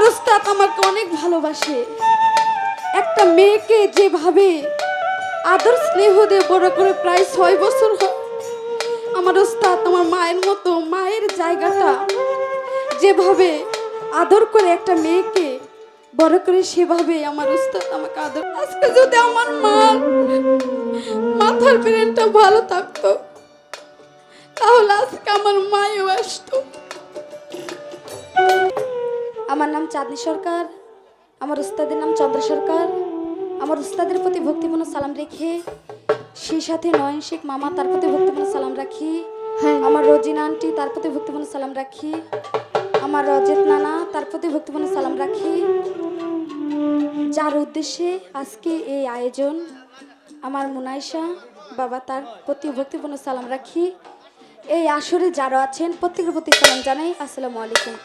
উস্তাদ আমাকে অনেক ভালোবাসে। একটা মেয়েকে যেভাবে আদর স্নেহ দিয়ে বড় করে প্রায় 6 বছর আমার উস্তাদ আমার মায়ের মতো মায়ের জায়গাটা যেভাবে আদর করে একটা মেয়েকে বড় করে সেভাবে আমার উস্তাদ আমাকে আদর। আজকে যদি আমার মা মাথার ব্রেনটা ভালো থাকতো তাহলে আজকে আমার মায়েও আসতো। আমার নাম চাঁদনী সরকার, আমার উস্তাদের নাম চন্দ্র সরকার। আমার উস্তাদের প্রতি ভক্তিপূর্ণ সালাম রেখে সেই সাথে নয়ন শেখ মামা তার প্রতি ভক্তিপূর্ণ সালাম রাখি। আমার রোজিনা আন্টি তার প্রতি ভক্তিপূর্ণ সালাম রাখি। আমার রজত নানা তার প্রতি ভক্তিপূর্ণ সালাম রাখি। যার উদ্দেশ্যে আজকে এই আয়োজন, আমার মুনাইশা বাবা তার প্রতি ভক্তিপূর্ণ সালাম রাখি। এই আসরে যারা আছেন প্রত্যেকের প্রতি সালাম জানাই। আসসালামু আলাইকুম।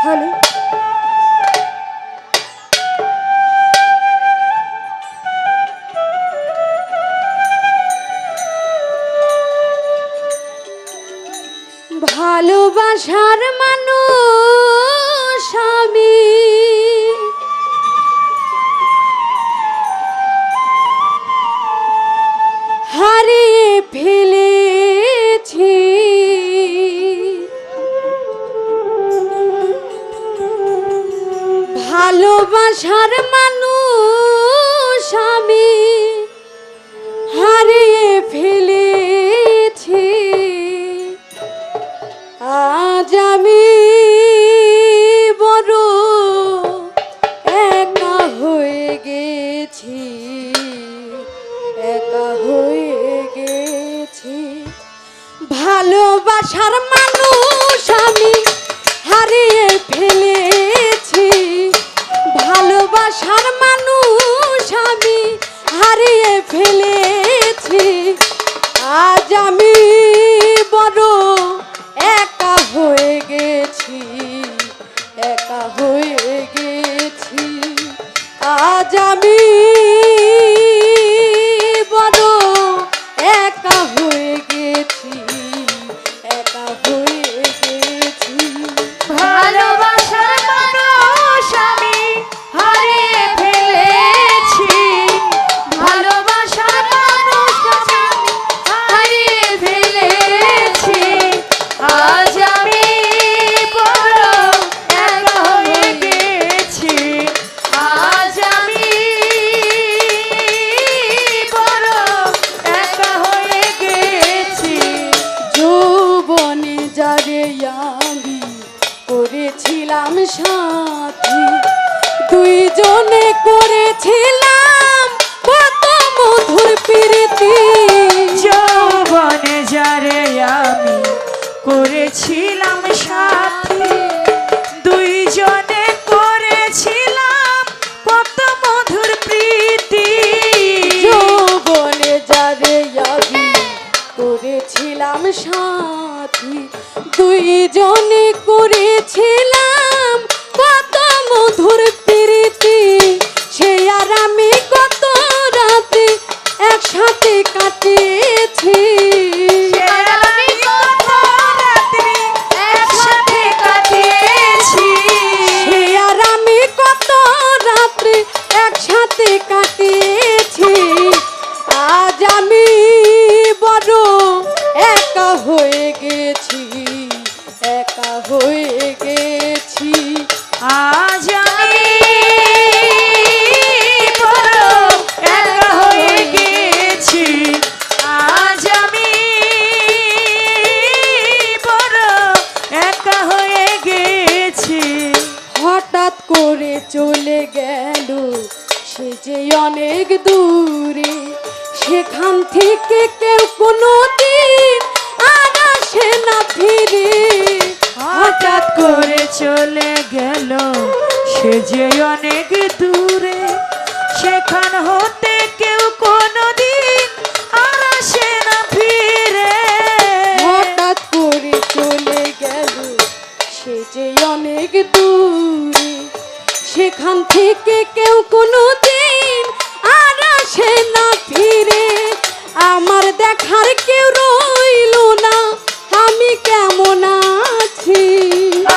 হ্যালো, ভালোবাসার মানুষ আমি, হারিয়ে ফেলেছি। ভালোবাসার মানুষ আমি হারিয়ে ফেলেছি। আজ আমি বড় একা হয়ে গেছি, একা হয়ে গেছি। ভালোবাসার মানুষ আমি হারিয়ে ফেলেছি। ভালোবাসার মানুষ আমি হারিয়ে ফেলেছি। আজ আমি বড় একা হয়ে গেছি, একা হয়ে গেছি। আজ আমি বড় একা হয়ে গেছি, একা হয়ে গেছি। ভালোবাসার মানুষ আমি হারিয়ে ফেলেছি। ভালোবাসার মানুষ আমি হারিয়ে ফেলেছি। আজ আমি বড় একা হয়ে গেছি। আজ আমি বড় একা হয়ে গেছি। যৌবনে যারে আমি করেছিলাম সাথী, দুইজনে করেছিলাম কত মধুর প্রীতি। যৌবনে যারে আমি করেছিলাম সাথী, দুইজনে করেছিলাম কত মধুর প্রীতি। যৌবনে যারে আমি করেছিলাম সাথী, দুইজনে করেছিলাম কত মধুর প্রীতি। সে আর আমি কত রাতে একসাথে কাটিয়েছি। সে আমি কত রাত্রি একসাথে কাটিয়েছি। সে আর আমি কত রাত্রি একসাথে কাটিয়েছি। আজ আমি বড় একা হয়ে গেছি, একা হয়ে গেছি। আজ আমি বড় একা হয়ে গেছি। আজ আমি বড় একা হয়ে গেছি। হঠাৎ করে চলে গেল সে যে অনেক দূরে, সেখান থেকে কেউ কোনো দিন আর আসে না ফিরে। হঠাৎ করে চলে গেল সে যে অনেক দূরে, সেখান হতে কেউ কোনোদিন আর আসে না ফিরে। হঠাৎ করে চলে গেল সে যে অনেক দূরে, সেখান থেকে কেউ কোনো দিন আর আসে না ফিরে। আমার দেখার কেউ রইল না, আমি কেমন আছি।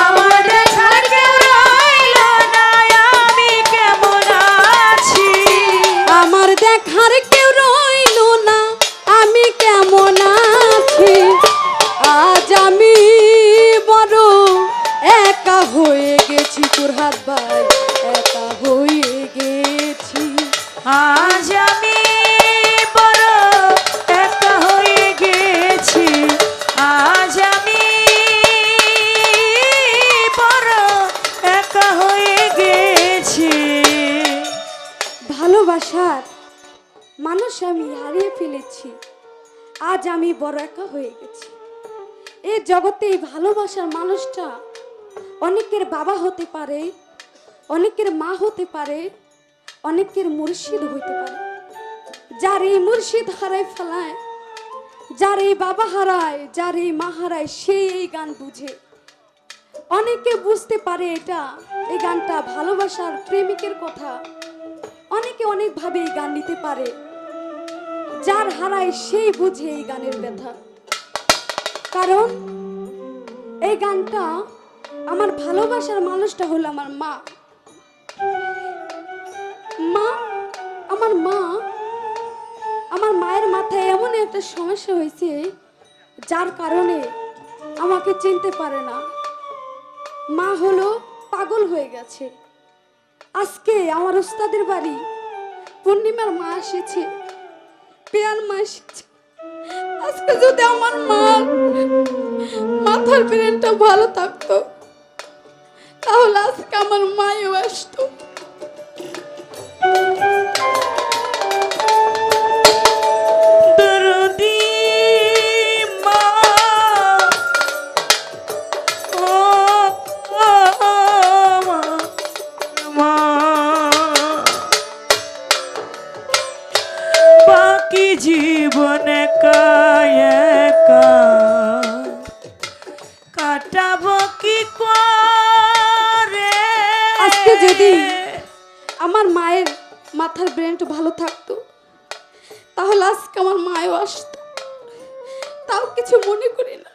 আমার দেখার কেউ রইল না, আমি কেমন আছি। আমার দেখার কেউ রইল না, আমি কেমন আছি। আজ আমি বড় একা হয়ে গেছি ফুরহাদ ভাই, একা হয়ে গেছি। আজ আমি বড় একা হয়ে গেছি। আজ আমি বড় একা হয়ে গেছি। ভালোবাসার মানুষ আমি হারিয়ে ফেলেছি, আজ আমি বড় একা হয়ে গেছি। এই জগতে এই ভালোবাসার মানুষটা অনেকের বাবা হতে পারে, অনেকের মা হতে পারে, অনেকের মুর্শিদ হইতে পারে। যার এই মুর্শিদ হারায় ফেলায়, যার এই বাবা হারায়, যার এই মা হারায়, সেই এই গান বুঝে। অনেকে বুঝতে পারে এটা, এই গানটা ভালোবাসার প্রেমিকের কথা। অনেকে অনেকভাবে এই গান নিতে পারে। যার হারায় সেই বুঝে এই গানের ব্যথা। কারণ এই গানটা আমার ভালোবাসার মানুষটা হলো আমার মা। মা, আমার মায়ের মাথায় এমন একটা সমস্যা হয়েছে যার কারণে আমাকে চিনতে পারে না। মা হলো পাগল হয়ে গেছে। আজকে আমার ওস্তাদের বাড়ি পূর্ণিমার মা এসেছে, পেয়ার মা এসেছে। আজকে যদি আমার মার মাথার ব্রেনটা ভালো থাকতো, তাহলে আজকে আমার মাও আসতো। দরদি মা, ও মা, বাকি জীবন একা একা কাটাবো কি করে। আজকে যদি আমার মায়ের মাথার ব্রেনটা ভালো থাকতো, তাহলে আজকে আমার মাও আসতো। তাও কিছু মনে করি না।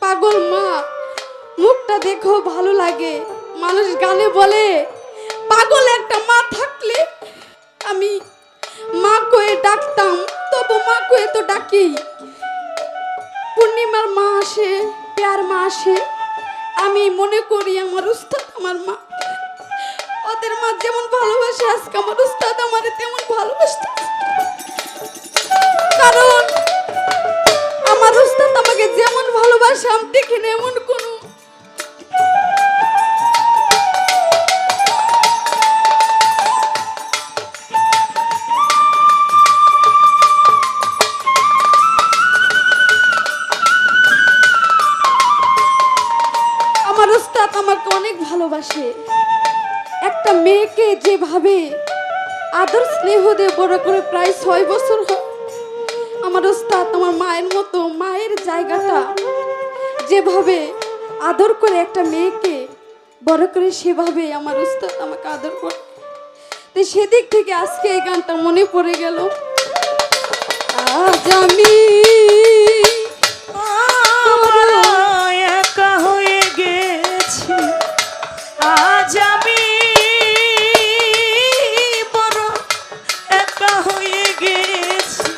পাগল মা, মুখটা দেখো ভালো লাগে। মানুষ গানে বলে পাগল একটা মা থাকলে আমি মা কয়ে ডাকতাম, তবু মা কয়ে তো ডাকি। পূর্ণিমার মা আসে, পেয়ার মা আসে, আমি মনে করি আমার উস্তাদ আমার মা। ওদের মা যেমন ভালোবাসে, আজকে আমার উস্তাদ আমারে তেমন ভালোবাসতে। কারণ আমার উস্তাদ আমাকে যেমন ভালোবাসে আমি দেখিনি এমন কোনো। আমার উস্তাদ আমাকে অনেক ভালোবাসে। একটা মেয়েকে যেভাবে আদর স্নেহ দিয়ে বড় করে প্রায় 6 বছর হয়, আমার উস্তাদ আমার মায়ের মতো মায়ের জায়গাটা যেভাবে আদর করে একটা মেয়েকে বড় করে, সেভাবে আমার উস্তাদ আমাকে আদর করে। তো সেদিক থেকে আজকে এই গানটা মনে পড়ে গেল। আজ আমি বড় একা হয়ে গেছি। আজ আমি বড় একা হয়ে গেছি।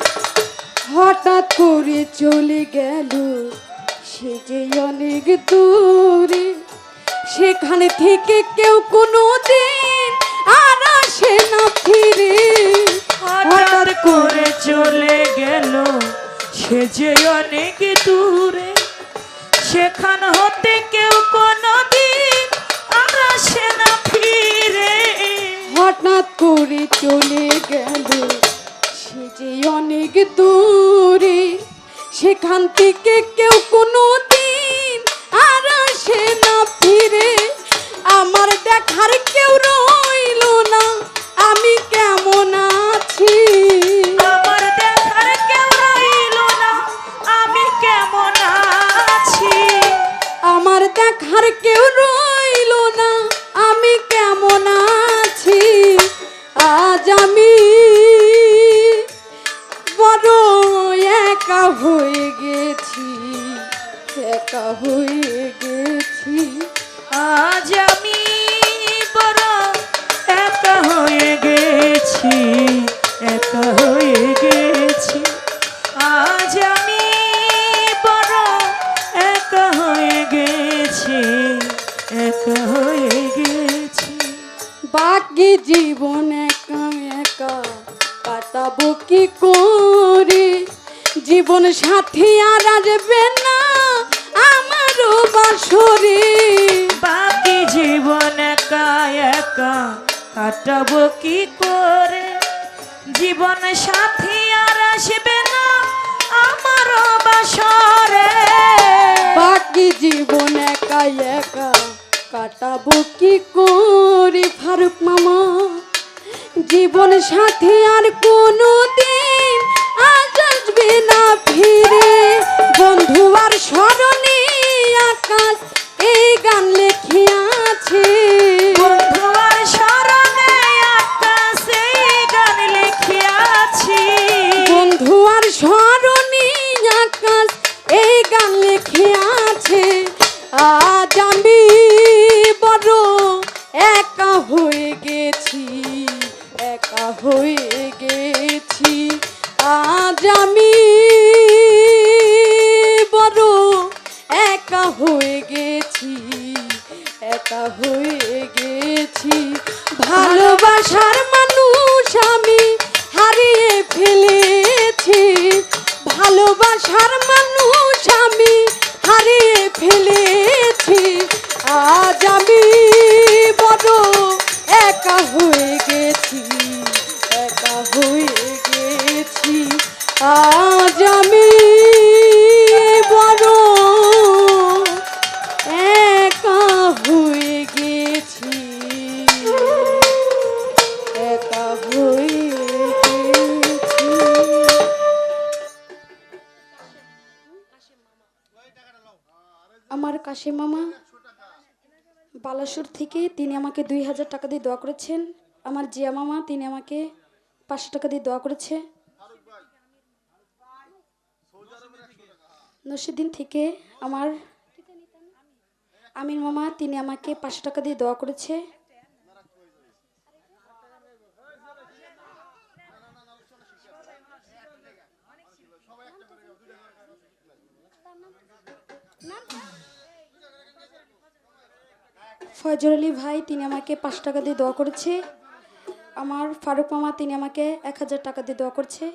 হঠাৎ করে চলে গেল সে যে অনেক দূরে। সেখানে থেকে কেউ কোনো দিন আর আসে না ফিরে। হঠাৎ করে চলে গেল সে যে অনেক দূরে। সেখান হতে কেউ কোনো দিন আর আসে না ফিরে। হঠাৎ করে চলে গেল সে যে অনেক দূরে। সেখান থেকে কেউ কোনো দিন আর আসে না ফিরে। আমার দেখার কেউ রইল না, আমি কেমন আছি। আমার দেখার কেউ রইল না, আমি কেমন আছি। আমার দেখার কেউ রইল না, আমি কেমন একা হয়ে গেছি। আজ আমি বড় একা হয়ে গেছি, একা হয়ে গেছি। আজ আমি বড় একা হয়ে গেছি, একা হয়ে গেছি। বাকি জীবন একা একা কাটাবো কি করে, জীবন সাথী আর আসবে না আমারও বাসরে। বাকি জীবন একা একা কাটাবো কি করে, জীবন সাথী আর আসবে না আমার বাসরে। বাকি জীবন একা একা কাটাবো কি করে ফারুক মামা, জীবন সাথী আর কোনো দিন আজ আসবে না ফিরে। বন্ধু আর স্মরণে আকাশ এই গান লেখিয়াছে, বন্ধু আর স্মরণে আকাশে গান লিখিয়াছি, বন্ধু আর স্মরণে আকাশ এই গান লিখিয়াছে। আজ আমি বড় একা হয়ে গেছি, একা হয়ে গেছি। আজ আমি বড় একা হয়ে গেছি, একা হয়ে গেছি। ভালোবাসার মানুষ আমি হারিয়ে ফেলেছি, ভালোবাসার মানুষ আমি হারিয়ে ফেলেছি। আজ আমি বড় একা হয়ে গেছি, একা হয়ে গেছি। আজ আমি বড় একা হয়ে গেছি, একা হয়ে গেছি। আমার কাশিম মামা বালাসুর থেকে তিনি আমাকে 2000 টাকা দিয়ে দোয়া করেছেন। আমার জিয়া মামা তিনি আমাকে 500 টাকা দিয়ে দোয়া করেছে। নসিদ্দিন থেকে আমার আমির মামা তিনি আমাকে 500 টাকা দিয়ে দোয়া করেছে। ফয়জুর আলী ভাই তিনি আমাকে 5 টাকা দিয়ে দোয়া করেছে। আমার ফারুক মামা তিনি আমাকে 1000 টাকা দিয়ে দোয়া করছে।